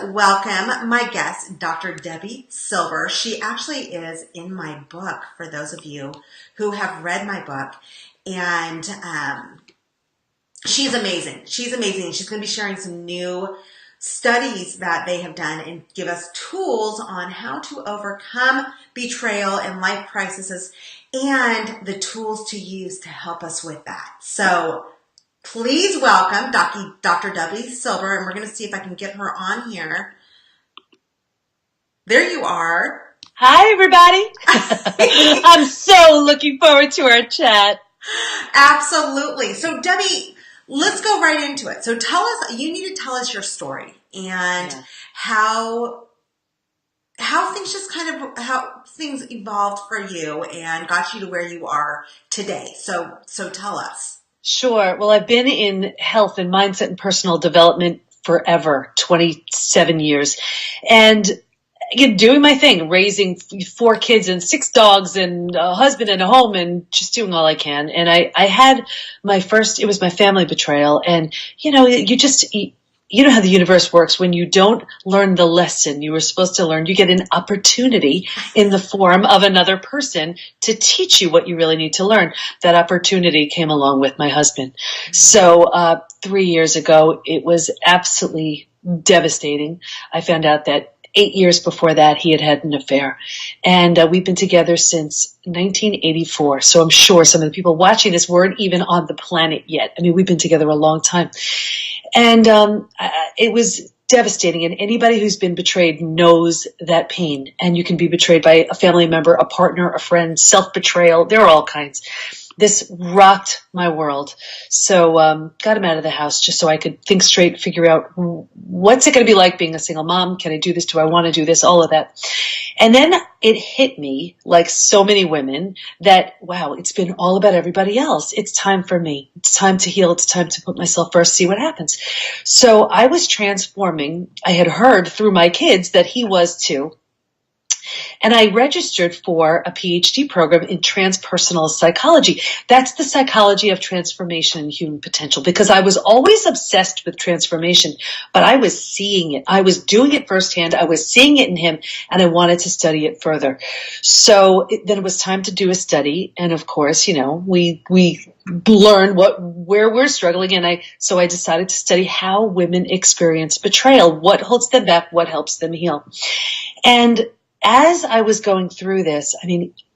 welcome my guest, Dr. Debi Silber. She actually is in my book, for those of you who have read my book. And she's amazing. She's amazing. She's going to be sharing some new studies that they have done and give us tools on how to overcome betrayal and life crises and the tools to use to help us with that. So please welcome Dr. Debi Silber, and we're going to see if I can get her on here. There you are. Hi, everybody. I'm so looking forward to our chat. Absolutely. So, Debi, let's go right into it. So you need to tell us your story and how things evolved for you and got you to where you are today. So tell us. Sure. Well, I've been in health and mindset and personal development forever, 27 years. And doing my thing, raising 4 kids and 6 dogs and a husband and a home and just doing all I can. And I had it was my family betrayal. And, you know how the universe works. When you don't learn the lesson you were supposed to learn, you get an opportunity in the form of another person to teach you what you really need to learn. That opportunity came along with my husband. So 3 years ago, it was absolutely devastating. I found out that 8 years before that, he had an affair. And we've been together since 1984. So I'm sure some of the people watching this weren't even on the planet yet. I mean, we've been together a long time. And it was devastating. And anybody who's been betrayed knows that pain. And you can be betrayed by a family member, a partner, a friend, self-betrayal. There are all kinds. This rocked my world. So got him out of the house just so I could think straight, figure out what's it going to be like being a single mom? Can I do this? Do I want to do this? All of that. And then it hit me, like so many women, that, wow, it's been all about everybody else. It's time for me. It's time to heal. It's time to put myself first, see what happens. So I was transforming. I had heard through my kids that he was too. And I registered for a Ph.D. program in transpersonal psychology. That's the psychology of transformation and human potential, because I was always obsessed with transformation, but I was seeing it. I was doing it firsthand. I was seeing it in him, and I wanted to study it further. So then it was time to do a study. And of course, we learn where we're struggling. And so I decided to study how women experience betrayal, what holds them back, what helps them heal. And as I was going through this,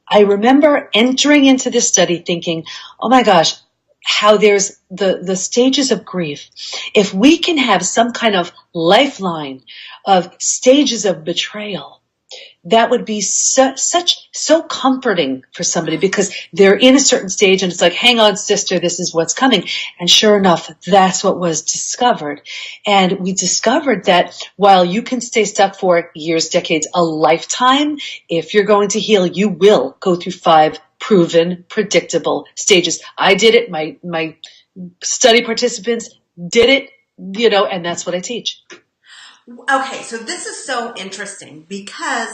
I remember entering into this study thinking, oh my gosh, how there's the stages of grief. If we can have some kind of lifeline of stages of betrayal, that would be so comforting for somebody, because they're in a certain stage and it's like, hang on, sister, this is what's coming. And sure enough, that's what was discovered. And we discovered that while you can stay stuck for years, decades, a lifetime, if you're going to heal, you will go through 5 proven, predictable stages. I did it. My study participants did it, and that's what I teach. Okay, so this is so interesting because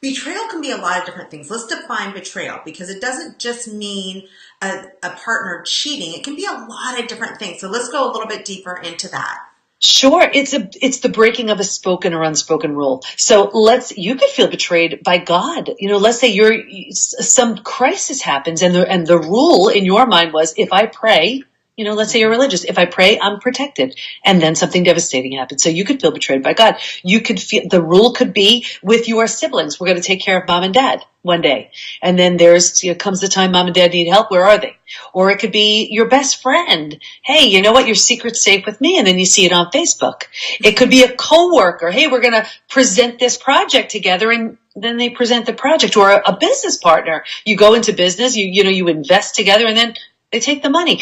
betrayal can be a lot of different things. Let's define betrayal, because it doesn't just mean a partner cheating. It can be a lot of different things. So let's go a little bit deeper into that. Sure. It's the breaking of a spoken or unspoken rule. So you could feel betrayed by God. Let's say some crisis happens and the rule in your mind was, if I pray, let's say you're religious. If I pray, I'm protected. And then something devastating happens. So you could feel betrayed by God. You could feel, the rule could be with your siblings. We're going to take care of mom and dad one day. And then comes the time mom and dad need help. Where are they? Or it could be your best friend. Hey, you know what? Your secret's safe with me. And then you see it on Facebook. It could be a coworker. Hey, we're going to present this project together, and then they present the project. Or a business partner. You go into business, you invest together, and then they take the money.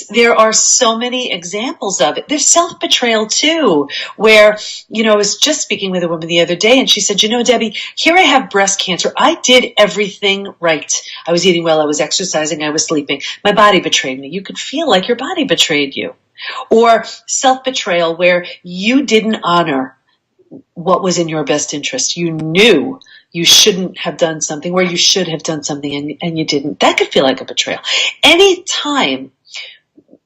There are so many examples of it. There's self-betrayal too, where, I was just speaking with a woman the other day and she said, Debi, here I have breast cancer. I did everything right. I was eating well. I was exercising. I was sleeping. My body betrayed me. You could feel like your body betrayed you. Or self-betrayal, where you didn't honor what was in your best interest. You knew you shouldn't have done something, or you should have done something and you didn't. That could feel like a betrayal. Anytime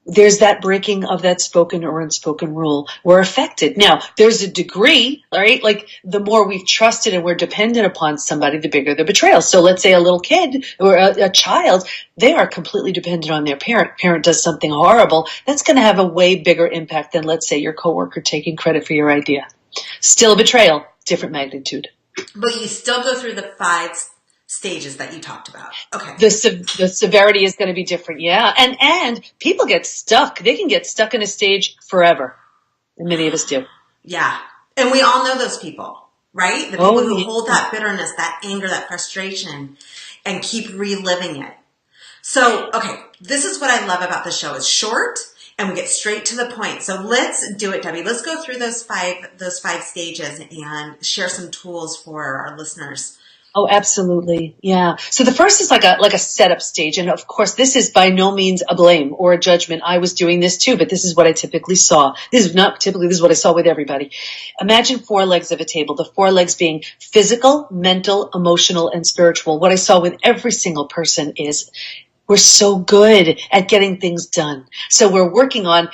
there's that breaking of that spoken or unspoken rule. We're affected. Now, there's a degree, right? Like the more we've trusted and we're dependent upon somebody, the bigger the betrayal. So let's say a little kid or a child, they are completely dependent on their parent. Parent does something horrible. That's going to have a way bigger impact than, let's say, your coworker taking credit for your idea. Still a betrayal, different magnitude. But you still go through the 5 stages that you talked about. Okay. The severity is going to be different. Yeah. And people get stuck. They can get stuck in a stage forever. And many of us do. Yeah. And we all know those people, right? The people who hold that bitterness, that anger, that frustration, and keep reliving it. So, okay, this is what I love about the show. It's short and we get straight to the point. So let's do it, Debbie. Let's go through those five stages and share some tools for our listeners. Oh, absolutely. Yeah. So the first is like a setup stage. And of course, this is by no means a blame or a judgment. I was doing this too, but this is what I typically saw. This is what I saw with everybody. Imagine 4 legs of a table, the 4 legs being physical, mental, emotional, and spiritual. What I saw with every single person is we're so good at getting things done. So we're working on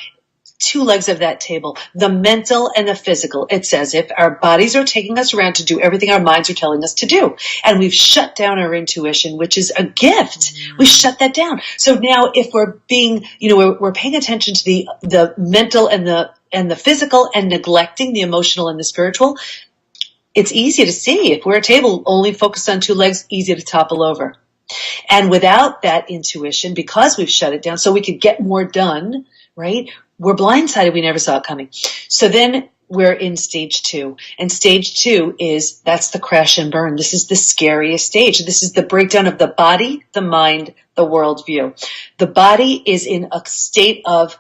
2 legs of that table, the mental and the physical. It's as if our bodies are taking us around to do everything our minds are telling us to do. And we've shut down our intuition, which is a gift. We shut that down. So now if we're being, we're paying attention to the mental and the physical and neglecting the emotional and the spiritual, it's easy to see. If we're a table only focused on 2 legs, easy to topple over. And without that intuition, because we've shut it down so we could get more done, right? We're blindsided. We never saw it coming. So then we're in stage 2. And stage 2 that's the crash and burn. This is the scariest stage. This is the breakdown of the body, the mind, the worldview. The body is in a state of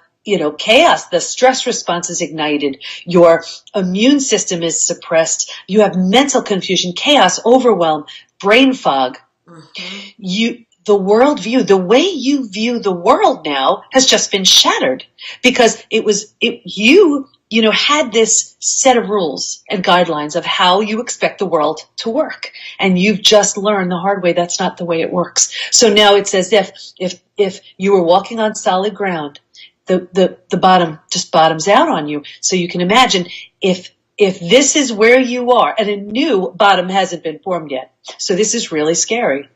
chaos. The stress response is ignited. Your immune system is suppressed. You have mental confusion, chaos, overwhelm, brain fog. Mm-hmm. The worldview, the way you view the world now has just been shattered because you had this set of rules and guidelines of how you expect the world to work. And you've just learned the hard way that's not the way it works. So now it's as if you were walking on solid ground, the bottom just bottoms out on you. So you can imagine if this is where you are and a new bottom hasn't been formed yet. So this is really scary.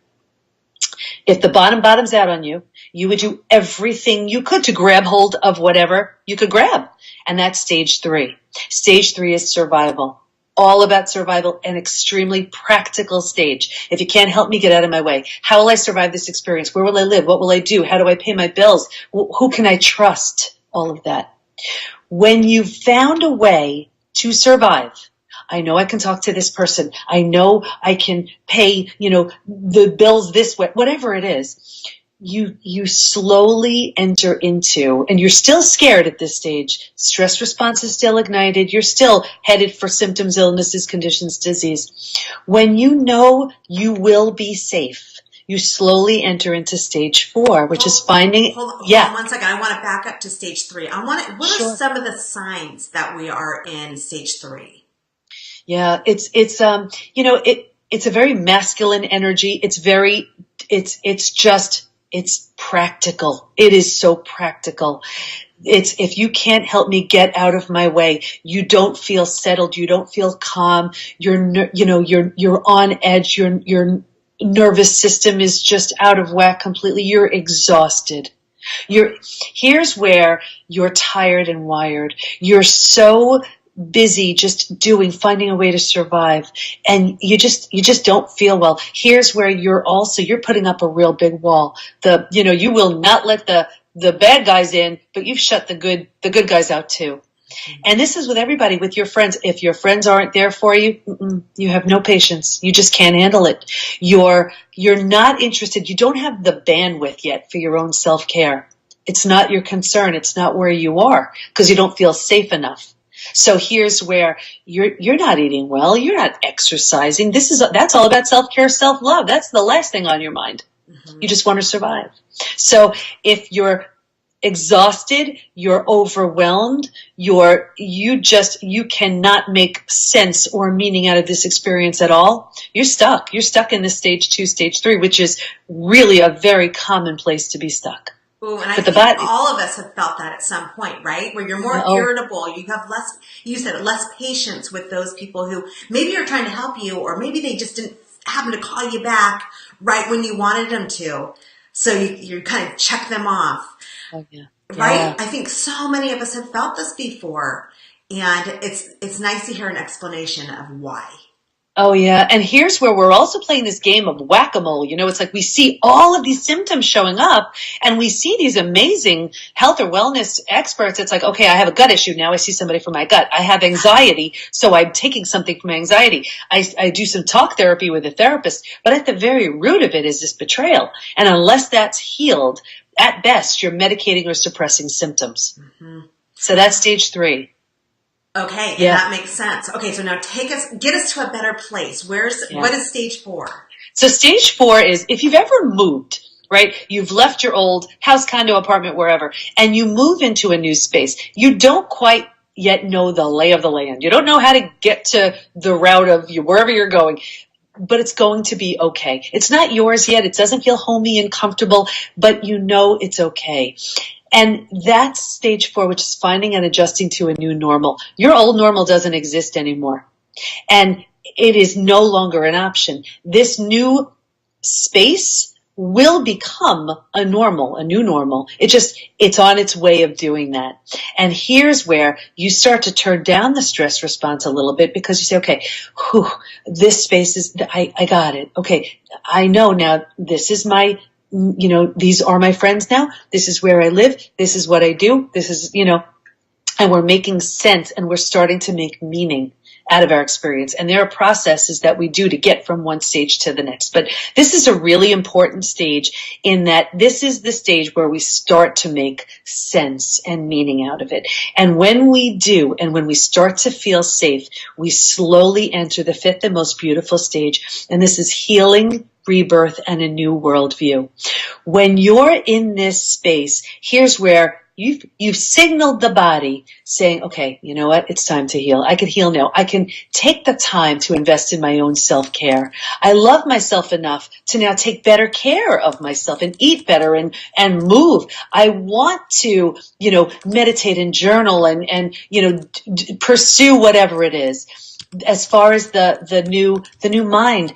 If the bottom bottoms out on you, you would do everything you could to grab hold of whatever you could grab. And that's stage 3. Stage 3 is survival. All about survival, an extremely practical stage. If you can't help me, get out of my way. How will I survive this experience? Where will I live? What will I do? How do I pay my bills? Who can I trust? All of that. When you've found a way to survive, I know I can talk to this person. I know I can pay, the bills this way, whatever it is. You slowly enter into, and you're still scared at this stage. Stress response is still ignited. You're still headed for symptoms, illnesses, conditions, disease. When you know you will be safe, you slowly enter into stage 4, which is finding. Hold on 1 second. I want to back up to stage 3. What are some of the signs that we are in stage 3? Yeah, it's a very masculine energy. It's practical. It is so practical. It's if you can't help me, get out of my way. You don't feel settled. You don't feel calm. You're on edge. Your nervous system is just out of whack completely. You're exhausted. Here's where you're tired and wired. You're so busy just finding a way to survive, and you just don't feel well. Here's where you're putting up a real big wall. You will not let the bad guys in, but you've shut the good guys out too. Mm-hmm. And this is with everybody, with your friends. If your friends aren't there for you, you have no patience. You just can't handle it. You're not interested. You don't have the bandwidth yet for your own self-care. It's not your concern. It's not where you are because you don't feel safe enough. So here's where you're not eating well, you're not exercising. That's all about self-care, self-love. That's the last thing on your mind. Mm-hmm. You just want to survive. So if you're exhausted, you're overwhelmed, you cannot make sense or meaning out of this experience at all, you're stuck. You're stuck in this stage 2, stage 3, which is really a very common place to be stuck. Ooh, and I But the think body, all of us have felt that at some point, right? Where you're more oh, irritable, you have less, you said it, less patience with those people who maybe are trying to help you, or maybe they just didn't happen to call you back right when you wanted them to. So you kind of check them off, oh yeah. right? Yeah. I think so many of us have felt this before, and it's nice to hear an explanation of why. Oh, yeah. And here's where we're also playing this game of whack-a-mole. You know, it's like we see all of these symptoms showing up and we see these amazing health or wellness experts. It's like, okay, I have a gut issue. Now I see somebody for my gut. I have anxiety. So I'm taking something for my anxiety. I do some talk therapy with a therapist, but at the very root of it is this betrayal. And unless that's healed, at best, you're medicating or suppressing symptoms. Mm-hmm. So that's stage 3. Okay, and Yeah. that makes sense. Okay, so now get us to a better place. What is stage 4? So stage 4 is if you've ever moved, right? You've left your old house, condo, apartment, wherever, and you move into a new space. You don't quite yet know the lay of the land. You don't know how to get to the route of wherever you're going, but it's going to be okay. It's not yours yet. It doesn't feel homey and comfortable, but you know it's okay. And that's stage 4, which is finding and adjusting to a new normal. Your old normal doesn't exist anymore. And it is no longer an option. This new space will become a new normal. It's on its way of doing that. And here's where you start to turn down the stress response a little bit because you say, okay, this space is, I got it. Okay, I know now this is my, these are my friends now. This is where I live. This is what I do. This is, and we're making sense and we're starting to make meaning out of our experience. And there are processes that we do to get from one stage to the next. But this is a really important stage in that this is the stage where we start to make sense and meaning out of it. And when we do, and when we start to feel safe, we slowly enter the 5th and most beautiful stage. And this is healing, rebirth, and a new worldview. When you're in this space, here's where you've signaled the body saying, okay, you know what? It's time to heal. I can heal now. I can take the time to invest in my own self-care. I love myself enough to now take better care of myself and eat better and move. I want to, meditate and journal and pursue whatever it is. As far as the new mind,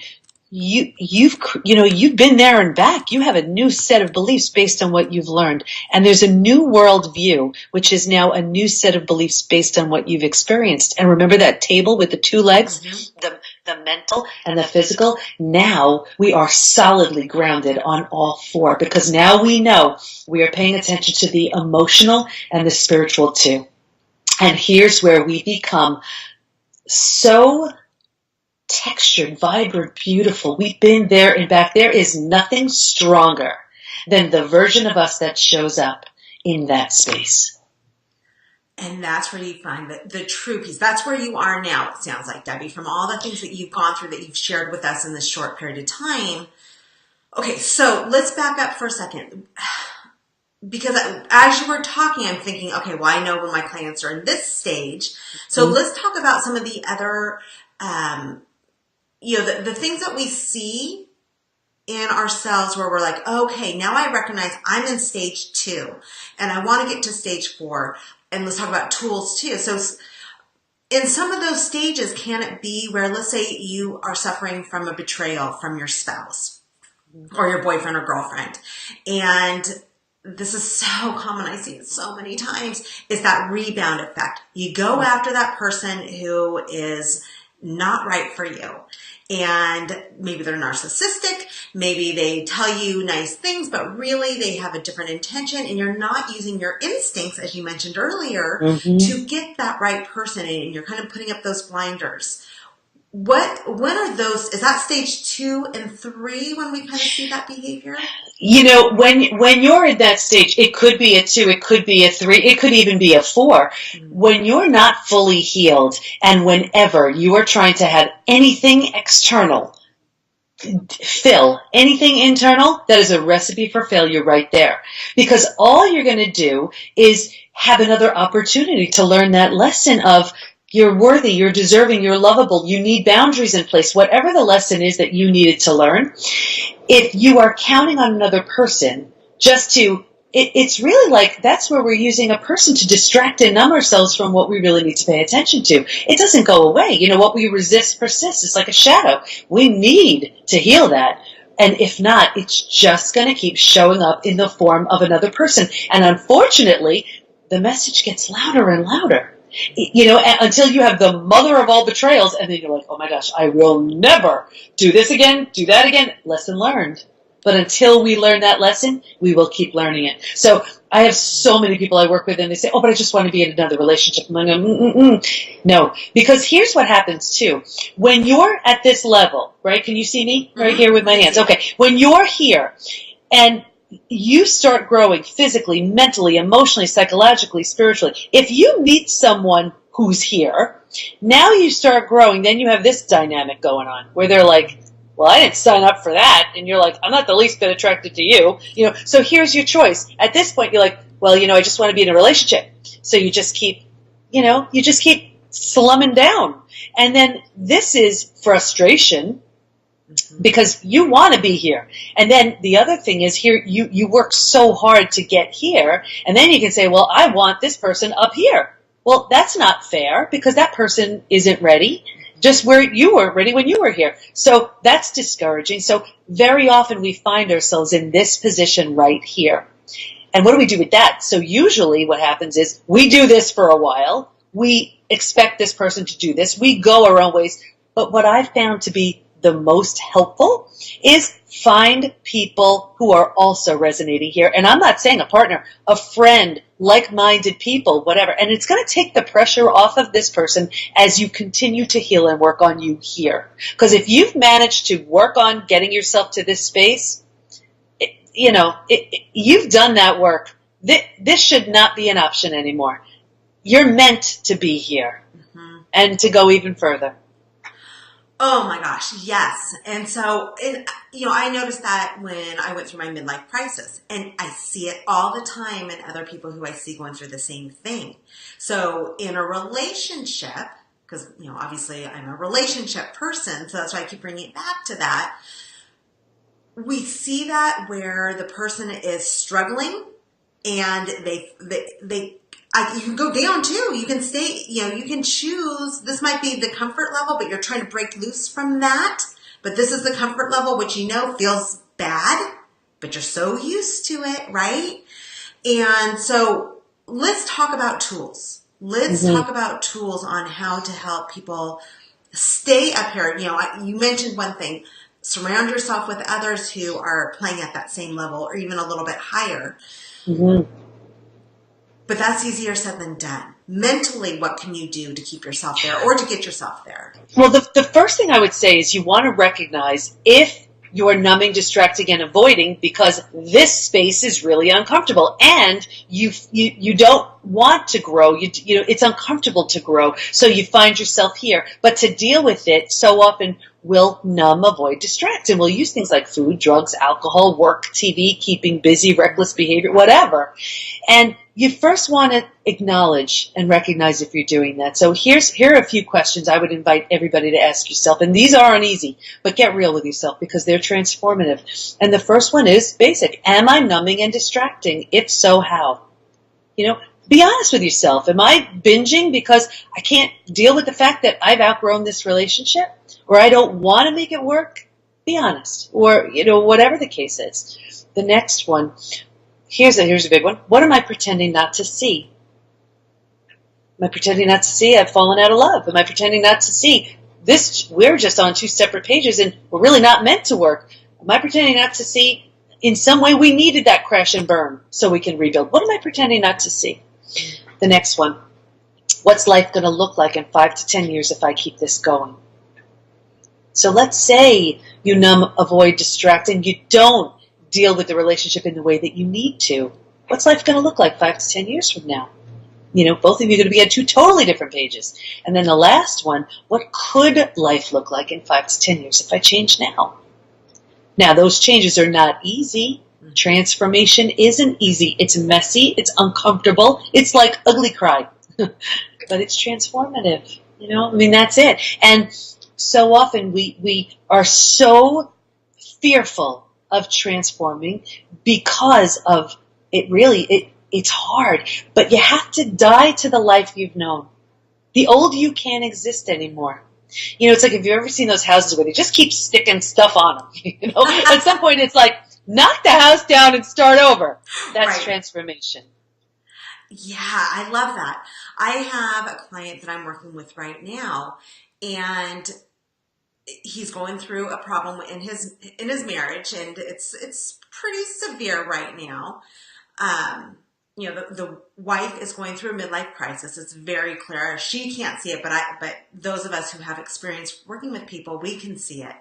you've been there and back. You have a new set of beliefs based on what you've learned. And there's a new world view, which is now a new set of beliefs based on what you've experienced. And remember that table with the 2 legs, the mental and the physical? Now we are solidly grounded on all 4 because now we know we are paying attention to the emotional and the spiritual too. And here's where we become so textured, vibrant, beautiful. We've been there and back. There is nothing stronger than the version of us that shows up in that space. And that's where you find the true peace. That's where you are now, it sounds like, Debbie, from all the things that you've gone through, that you've shared with us in this short period of time. Okay, so let's back up for a second. Because as you were talking, I'm thinking, okay, well, I know when my clients are in this stage. So let's talk about some of the other the things that we see in ourselves where we're like, okay, now I recognize I'm in stage 2 and I want to get to stage 4. And let's talk about tools too. So in some of those stages, can it be where, let's say you are suffering from a betrayal from your spouse or your boyfriend or girlfriend, and this is so common, I see it so many times, is that rebound effect. You go after that person who is not right for you. And maybe they're narcissistic, maybe they tell you nice things, but really they have a different intention, and you're not using your instincts, as you mentioned earlier, to get that right person, and you're kind of putting up those blinders. When are those, is that stage 2 and 3 when we kind of see that behavior? When you're at that stage, it could be a 2, it could be a 3, it could even be a 4. When you're not fully healed and whenever you are trying to have anything external fill anything internal, that is a recipe for failure right there. Because all you're going to do is have another opportunity to learn that lesson of you're worthy, you're deserving, you're lovable, you need boundaries in place, whatever the lesson is that you needed to learn. If you are counting on another person just to it's really like that's where we're using a person to distract and numb ourselves from what we really need to pay attention to. It doesn't go away. What we resist persists. It's like a shadow. We need to heal that. And if not, it's just going to keep showing up in the form of another person. And unfortunately, the message gets louder and louder. Until you have the mother of all betrayals, and then you're like, oh my gosh, I will never do this again, do that again. Lesson learned. But until we learn that lesson, we will keep learning it. So I have so many people I work with, and they say, oh, but I just want to be in another relationship. I'm like, no, because here's what happens too. When you're at this level, right? Can you see me right here with my hands? Okay. When you're here and you start growing physically, mentally, emotionally, psychologically, spiritually, if you meet someone who's here, now you start growing, then you have this dynamic going on where they're like, well, I didn't sign up for that. And you're like, I'm not the least bit attracted to you. So here's your choice. At this point, you're like, well, I just want to be in a relationship. So you just keep slumming down. And then this is frustration because you want to be here. And then the other thing is here, you work so hard to get here. And then you can say, well, I want this person up here. Well, that's not fair because that person isn't ready. Just where you were ready when you were here. So that's discouraging. So very often we find ourselves in this position right here. And what do we do with that? So usually what happens is we do this for a while. We expect this person to do this. We go our own ways. But what I've found to be the most helpful is find people who are also resonating here. And I'm not saying a partner, a friend, like-minded people, whatever. And it's going to take the pressure off of this person as you continue to heal and work on you here. Because if you've managed to work on getting yourself to this space, you've done that work. This should not be an option anymore. You're meant to be here and to go even further. Oh my gosh, yes. And so, I noticed that when I went through my midlife crisis, and I see it all the time in other people who I see going through the same thing. So in a relationship, because, obviously I'm a relationship person, so that's why I keep bringing it back to that. We see that where the person is struggling and you can go down too. You can stay, you can choose. This might be the comfort level, but you're trying to break loose from that. But this is the comfort level, which feels bad, but you're so used to it, right? And so let's talk about tools. Let's talk about tools on how to help people stay up here. You mentioned one thing. Surround yourself with others who are playing at that same level or even a little bit higher. But that's easier said than done. Mentally, what can you do to keep yourself there or to get yourself there? Well, the first thing I would say is you want to recognize if you're numbing, distracting, and avoiding because this space is really uncomfortable and you don't want to grow. It's uncomfortable to grow, so you find yourself here. But to deal with it, so often we'll numb, avoid, distract, and we'll use things like food, drugs, alcohol, work, TV, keeping busy, reckless behavior, whatever. And you first want to acknowledge and recognize if you're doing that. So here are a few questions I would invite everybody to ask yourself. And these aren't easy, but get real with yourself because they're transformative. And the first one is basic. Am I numbing and distracting? If so, how? Be honest with yourself. Am I binging because I can't deal with the fact that I've outgrown this relationship or I don't want to make it work? Be honest. Or, whatever the case is. The next one. Here's a big one. What am I pretending not to see? Am I pretending not to see I've fallen out of love? Am I pretending not to see this? We're just on two separate pages and we're really not meant to work. Am I pretending not to see in some way we needed that crash and burn so we can rebuild? What am I pretending not to see? The next one. What's life going to look like in 5 to 10 years if I keep this going? So let's say you numb, avoid, distract, and you don't deal with the relationship in the way that you need to. What's life going to look like 5 to 10 years from now? Both of you are going to be on two totally different pages. And then the last one, what could life look like in 5 to 10 years if I change now? Now, those changes are not easy. Transformation isn't easy. It's messy. It's uncomfortable. It's like ugly cry. But it's transformative. That's it. And so often we are so fearful of transforming because of it's hard, but you have to die to the life you've known. The old you can't exist anymore. It's like, have you ever seen those houses where they just keep sticking stuff on them? At some point it's like, knock the house down and start over. That's Right. Transformation. Yeah, I love that. I have a client that I'm working with right now, and he's going through a problem in his marriage, and it's pretty severe right now. The wife is going through a midlife crisis. It's very clear. She can't see it, but those of us who have experience working with people, we can see it.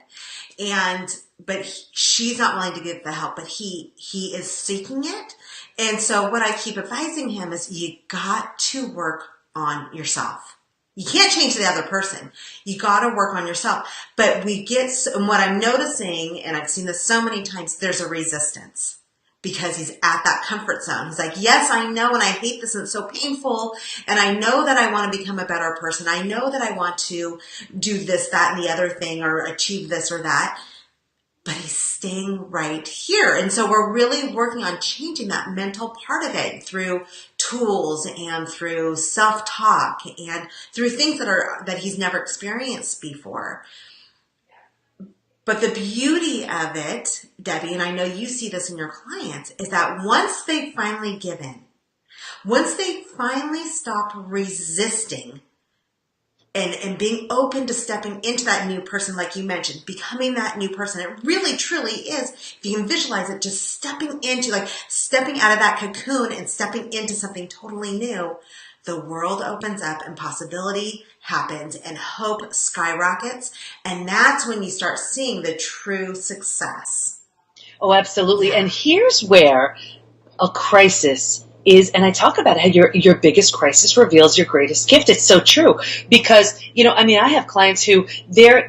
But she's not willing to give the help, but he is seeking it. And so what I keep advising him is, you got to work on yourself. You can't change the other person. You got to work on yourself. But and what I'm noticing, and I've seen this so many times, there's a resistance. Because he's at that comfort zone. He's like, yes, I know, and I hate this, and it's so painful, and I know that I want to become a better person. I know that I want to do this, that, and the other thing, or achieve this or that. But he's staying right here. And so we're really working on changing that mental part of it through tools and through self-talk and through things that he's never experienced before. But the beauty of it, Debbie, and I know you see this in your clients, is that once they finally give in, once they finally stop resisting and being open to stepping into that new person, like you mentioned, becoming that new person, it really, truly is, if you can visualize it, just stepping out of that cocoon and stepping into something totally new, the world opens up and possibility happens and hope skyrockets. And that's when you start seeing the true success. Oh, absolutely. Yeah. And here's where a crisis is, and I talk about how your biggest crisis reveals your greatest gift. It's so true because, I have clients who they're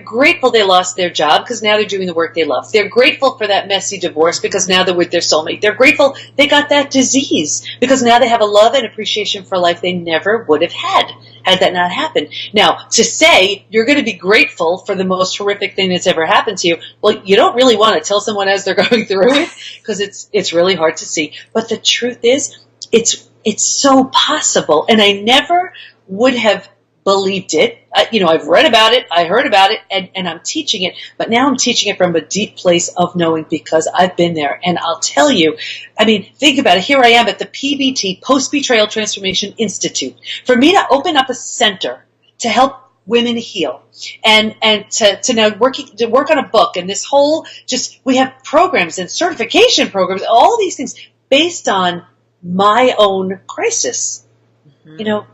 grateful they lost their job because now they're doing the work they love. They're grateful for that messy divorce because now they're with their soulmate. They're grateful they got that disease because now they have a love and appreciation for life they never would have had that not happened. Now, to say you're going to be grateful for the most horrific thing that's ever happened to you, well, you don't really want to tell someone as they're going through it because it's really hard to see. But the truth is, it's so possible, and I never would have believed it. I've read about it, I heard about it, and I'm teaching it, but now I'm teaching it from a deep place of knowing because I've been there. And I'll tell you, think about it. Here I am at the PBT, Post-Betrayal Transformation Institute. For me to open up a center to help women heal and to now work on a book and this whole we have programs and certification programs, all these things based on my own crisis. Mm-hmm.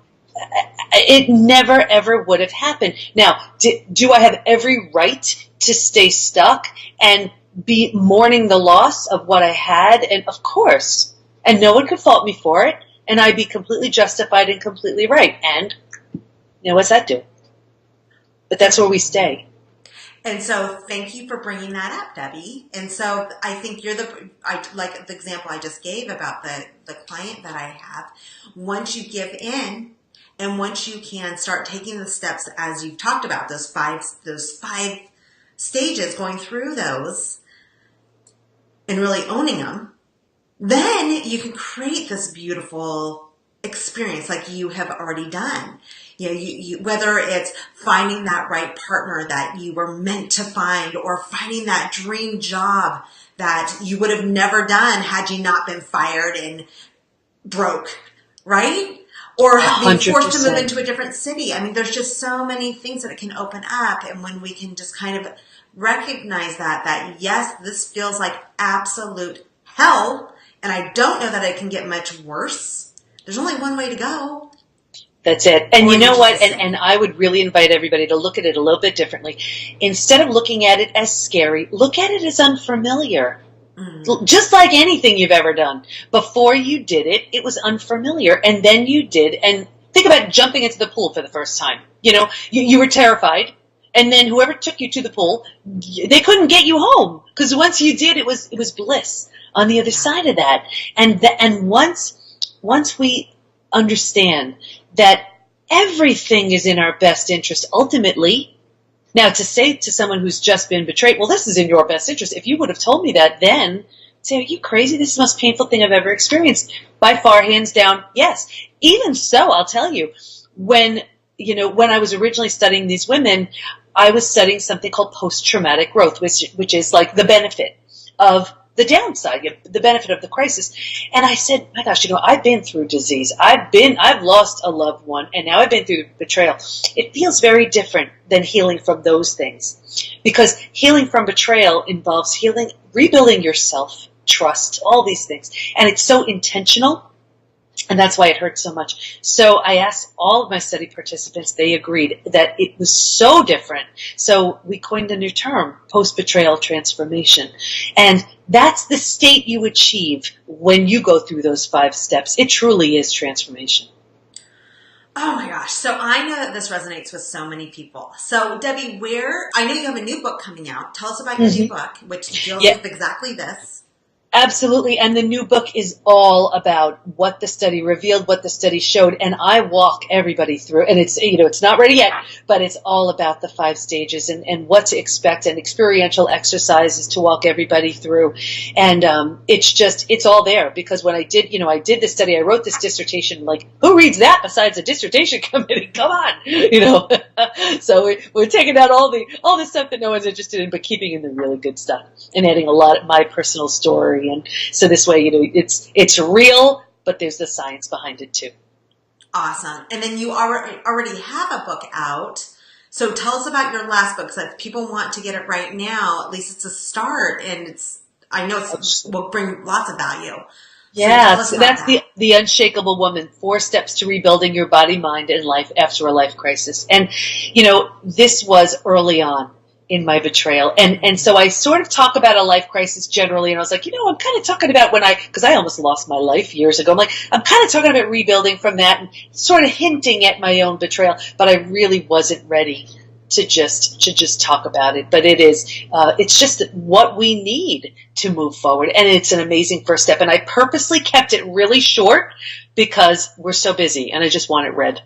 It never, ever would have happened. Now, do I have every right to stay stuck and be mourning the loss of what I had? And of course. And no one could fault me for it. And I'd be completely justified and completely right. And what's that do? But that's where we stay. And so thank you for bringing that up, Debbie. And so I think like the example I just gave about the client that I have. Once you give in, and once you can start taking the steps as you've talked about, those five stages, going through those and really owning them, then you can create this beautiful experience like you have already done. Whether it's finding that right partner that you were meant to find, or finding that dream job that you would have never done had you not been fired and broke, right? Or being forced to move into a different city. There's just so many things that it can open up. And when we can just kind of recognize that yes, this feels like absolute hell, and I don't know that it can get much worse. There's only one way to go. That's it. And you know what? And I would really invite everybody to look at it a little bit differently. Instead of looking at it as scary, look at it as unfamiliar. Just like anything you've ever done. Before you did it, it was unfamiliar. And then you did. And think about jumping into the pool for the first time. You were terrified. And then whoever took you to the pool, they couldn't get you home. Because once you did, it was bliss on the other side of that. And once we understand that everything is in our best interest ultimately. Now, to say to someone who's just been betrayed, well, this is in your best interest. If you would have told me that then, say, are you crazy? This is the most painful thing I've ever experienced. By far, hands down, yes. Even so, I'll tell you, when I was originally studying these women, I was studying something called post-traumatic growth, which is like the benefit of the downside, the benefit of the crisis. And I said, my gosh, I've been through disease. I've lost a loved one, and now I've been through betrayal. It feels very different than healing from those things, because healing from betrayal involves rebuilding yourself, trust, all these things. And it's so intentional. And that's why it hurts so much. So I asked all of my study participants, they agreed that it was so different. So we coined a new term, post-betrayal transformation. And that's the state you achieve when you go through those 5 steps. It truly is transformation. Oh my gosh. So I know that this resonates with so many people. So Debi, I know you have a new book coming out. Tell us about your new book, which deals with exactly this. Absolutely. And the new book is all about what the study revealed, what the study showed. And I walk everybody through, and it's not ready yet, but it's all about the 5 stages and what to expect, and experiential exercises to walk everybody through. And, it's all there, because when I did this study, I wrote this dissertation, like, who reads that besides a dissertation committee? Come on, So we're taking out all the stuff that no one's interested in, but keeping in the really good stuff and adding a lot of my personal story. And so this way, it's real, but there's the science behind it too. Awesome. And then you already have a book out. So tell us about your last book. So if people want to get it right now, at least it's a start, and I know it will bring lots of value. Yeah, so that's the Unshakable Woman, 4 steps to rebuilding your body, mind, and life after a life crisis. And, this was early on in my betrayal. And so I sort of talk about a life crisis generally, and I was like, I'm kind of talking about because I almost lost my life years ago. I'm kind of talking about rebuilding from that and sort of hinting at my own betrayal, but I really wasn't ready to just talk about it. But it's just what we need to move forward. And it's an amazing first step. And I purposely kept it really short because we're so busy, and I just want it read.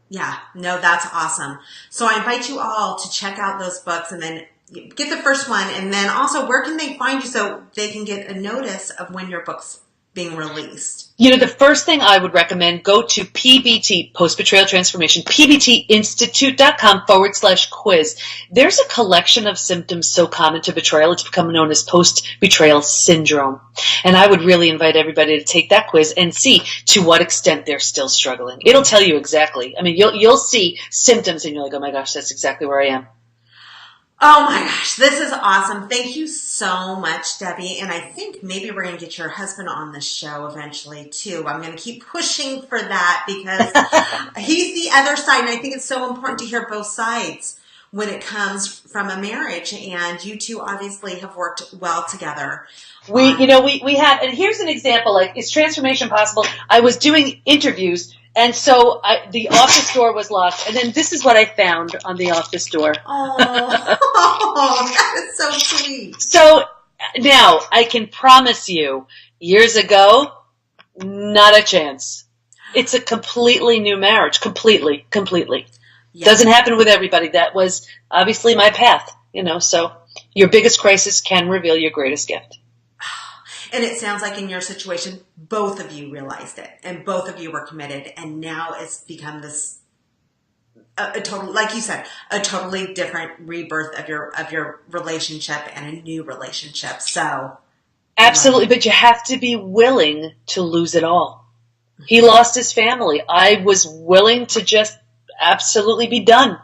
Yeah, no, that's awesome. So I invite you all to check out those books, and then get the first one. And then also, where can they find you so they can get a notice of when your book's being released? The first thing I would recommend, go to PBT, Post-Betrayal Transformation, pbtinstitute.com/quiz. There's a collection of symptoms so common to betrayal. It's become known as post-betrayal syndrome. And I would really invite everybody to take that quiz and see to what extent they're still struggling. It'll tell you exactly. I mean, you'll see symptoms and you're like, oh my gosh, that's exactly where I am. Oh my gosh, this is awesome. Thank you so much, Debi. And I think maybe we're going to get your husband on the show eventually too. I'm going to keep pushing for that, because he's the other side. And I think it's so important to hear both sides when it comes from a marriage. And you two obviously have worked well together. We have, and here's an example, like, is transformation possible? I was doing interviews, and so the office door was locked, and then this is what I found on the office door. Oh, that is so sweet. So now I can promise you, years ago, not a chance. It's a completely new marriage, completely. Yeah. Doesn't happen with everybody. That was obviously my path, so your biggest crisis can reveal your greatest gift. And it sounds like in your situation, both of you realized it, and both of you were committed, and now it's become this a total, like you said, a totally different rebirth of your relationship and a new relationship. So absolutely, but you have to be willing to lose it all. He lost his family. I was willing to just absolutely be done,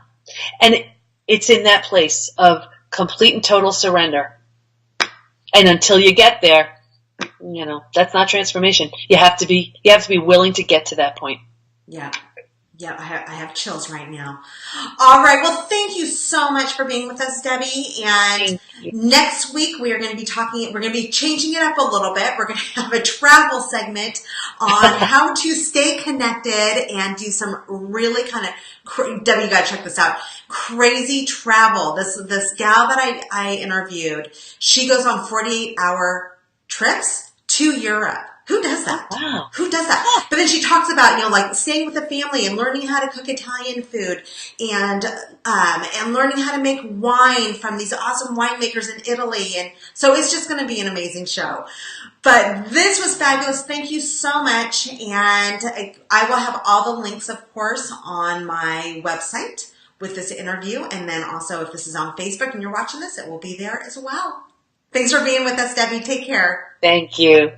and it's in that place of complete and total surrender. And until you get there, that's not transformation. You have to be willing to get to that point. Yeah. I have chills right now. All right. Well, thank you so much for being with us, Debi. And next week we're going to be changing it up a little bit. We're going to have a travel segment on how to stay connected and do some really kind of, Debi, you got to check this out. Crazy travel. This gal that I interviewed, she goes on 48-hour trips to Europe. Who does that? Wow. Who does that? But then she talks about, like staying with the family and learning how to cook Italian food and learning how to make wine from these awesome winemakers in Italy. And so it's just going to be an amazing show. But this was fabulous. Thank you so much. And I will have all the links, of course, on my website with this interview. And then also if this is on Facebook and you're watching this, it will be there as well. Thanks for being with us, Debbie. Take care. Thank you.